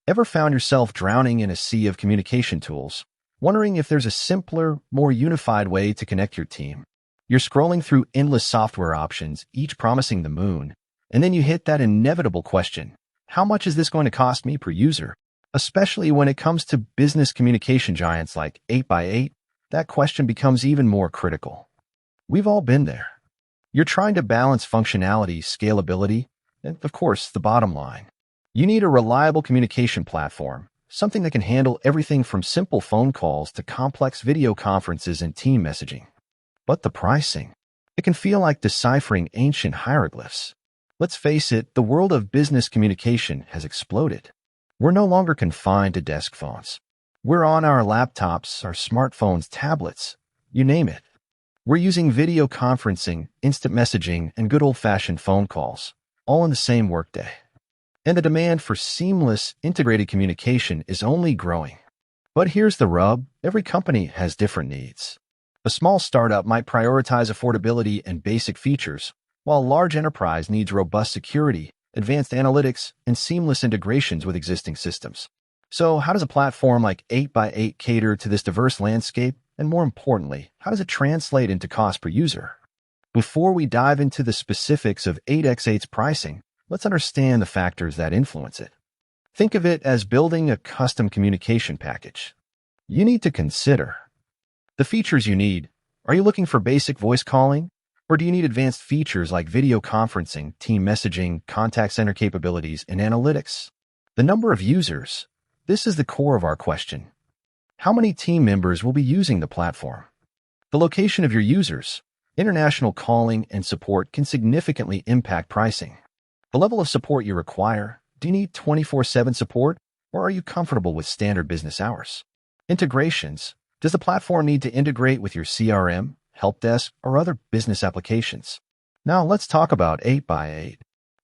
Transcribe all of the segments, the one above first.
Ever found yourself drowning in a sea of communication tools, wondering if there's a simpler, more unified way to connect your team? You're scrolling through endless software options, each promising the moon, and then you hit that inevitable question: how much is this going to cost me per user? Especially when it comes to business communication giants like 8x8, that question becomes even more critical. We've all been there. You're trying to balance functionality, scalability, and, of course, the bottom line. You need a reliable communication platform, something that can handle everything from simple phone calls to complex video conferences and team messaging. But the pricing, it can feel like deciphering ancient hieroglyphs. Let's face it, the world of business communication has exploded. We're no longer confined to desk phones. We're on our laptops, our smartphones, tablets, you name it. We're using video conferencing, instant messaging, and good old-fashioned phone calls, all in the same workday. And the demand for seamless, integrated communication is only growing. But here's the rub: every company has different needs. A small startup might prioritize affordability and basic features, while a large enterprise needs robust security, advanced analytics, and seamless integrations with existing systems. So how does a platform like 8x8 cater to this diverse landscape? And more importantly, how does it translate into cost per user? Before we dive into the specifics of 8x8's pricing, let's understand the factors that influence it. Think of it as building a custom communication package. You need to consider the features you need. Are you looking for basic voice calling? Or do you need advanced features like video conferencing, team messaging, contact center capabilities, and analytics? The number of users. This is the core of our question. How many team members will be using the platform? The location of your users. International calling and support can significantly impact pricing. The level of support you require. Do you need 24/7 support, or are you comfortable with standard business hours? Integrations. Does the platform need to integrate with your CRM, help desk, or other business applications? Now let's talk about 8x8.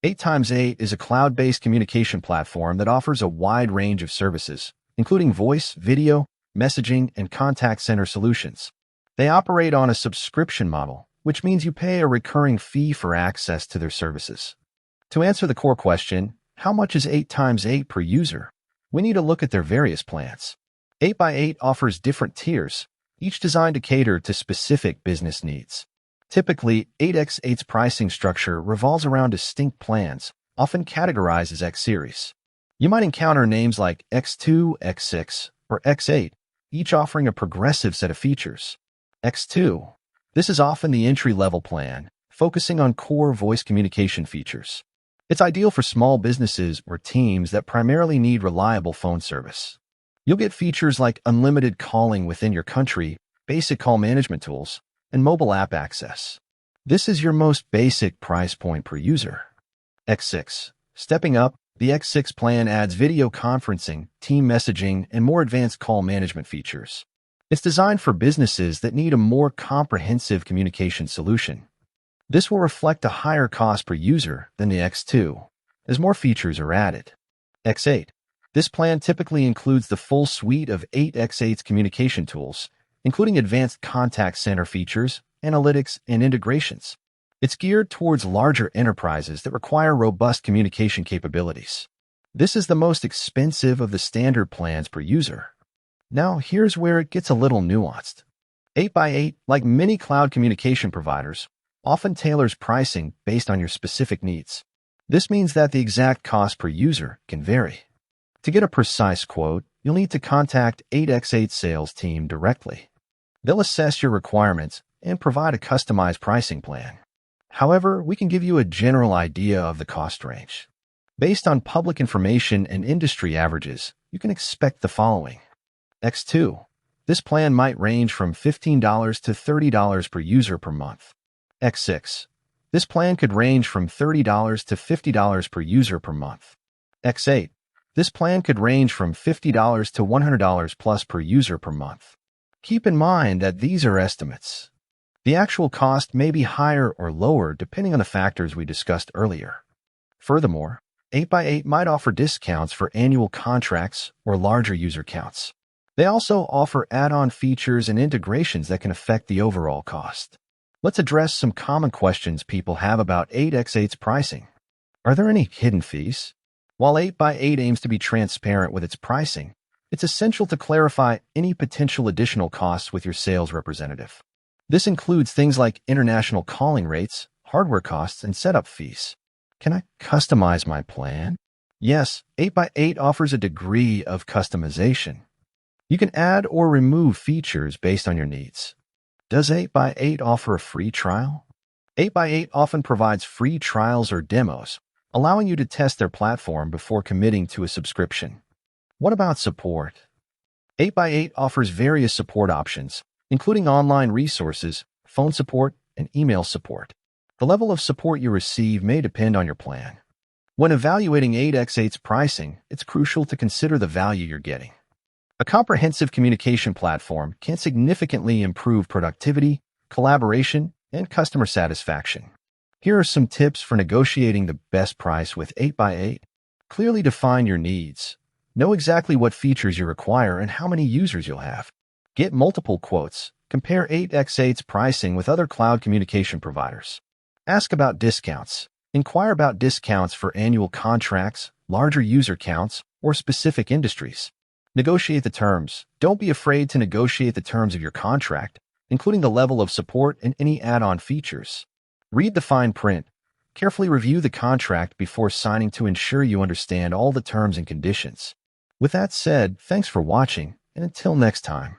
8x8 is a cloud-based communication platform that offers a wide range of services, including voice, video, messaging, and contact center solutions. They operate on a subscription model, which means you pay a recurring fee for access to their services. To answer the core question, how much is 8x8 per user? We need to look at their various plans. 8x8 offers different tiers, each designed to cater to specific business needs. Typically, 8x8's pricing structure revolves around distinct plans, often categorized as X series. You might encounter names like X2, X6, or X8, each offering a progressive set of features. X2. This is often the entry-level plan, focusing on core voice communication features. It's ideal for small businesses or teams that primarily need reliable phone service. You'll get features like unlimited calling within your country, basic call management tools, and mobile app access. This is your most basic price point per user. X6. Stepping up, the X6 plan adds video conferencing, team messaging, and more advanced call management features. It's designed for businesses that need a more comprehensive communication solution. This will reflect a higher cost per user than the X2, as more features are added. X8. This plan typically includes the full suite of 8x8's communication tools, including advanced contact center features, analytics, and integrations. It's geared towards larger enterprises that require robust communication capabilities. This is the most expensive of the standard plans per user. Now, here's where it gets a little nuanced. 8x8, like many cloud communication providers, often tailors pricing based on your specific needs. This means that the exact cost per user can vary. To get a precise quote, you'll need to contact 8x8's sales team directly. They'll assess your requirements and provide a customized pricing plan. However, we can give you a general idea of the cost range. Based on public information and industry averages, you can expect the following. X2. This plan might range from $15 to $30 per user per month. X6. This plan could range from $30 to $50 per user per month. X8. This plan could range from $50 to $100 plus per user per month. Keep in mind that these are estimates. The actual cost may be higher or lower depending on the factors we discussed earlier. Furthermore, 8x8 might offer discounts for annual contracts or larger user counts. They also offer add-on features and integrations that can affect the overall cost. Let's address some common questions people have about 8x8's pricing. Are there any hidden fees? While 8x8 aims to be transparent with its pricing, it's essential to clarify any potential additional costs with your sales representative. This includes things like international calling rates, hardware costs, and setup fees. Can I customize my plan? Yes, 8x8 offers a degree of customization. You can add or remove features based on your needs. Does 8x8 offer a free trial? 8x8 often provides free trials or demos, allowing you to test their platform before committing to a subscription. What about support? 8x8 offers various support options, including online resources, phone support, and email support. The level of support you receive may depend on your plan. When evaluating 8x8's pricing, it's crucial to consider the value you're getting. A comprehensive communication platform can significantly improve productivity, collaboration, and customer satisfaction. Here are some tips for negotiating the best price with 8x8. Clearly define your needs. Know exactly what features you require and how many users you'll have. Get multiple quotes. Compare 8x8's pricing with other cloud communication providers. Ask about discounts. Inquire about discounts for annual contracts, larger user counts, or specific industries. Negotiate the terms. Don't be afraid to negotiate the terms of your contract, including the level of support and any add-on features. Read the fine print. Carefully review the contract before signing to ensure you understand all the terms and conditions. With that said, thanks for watching, and until next time.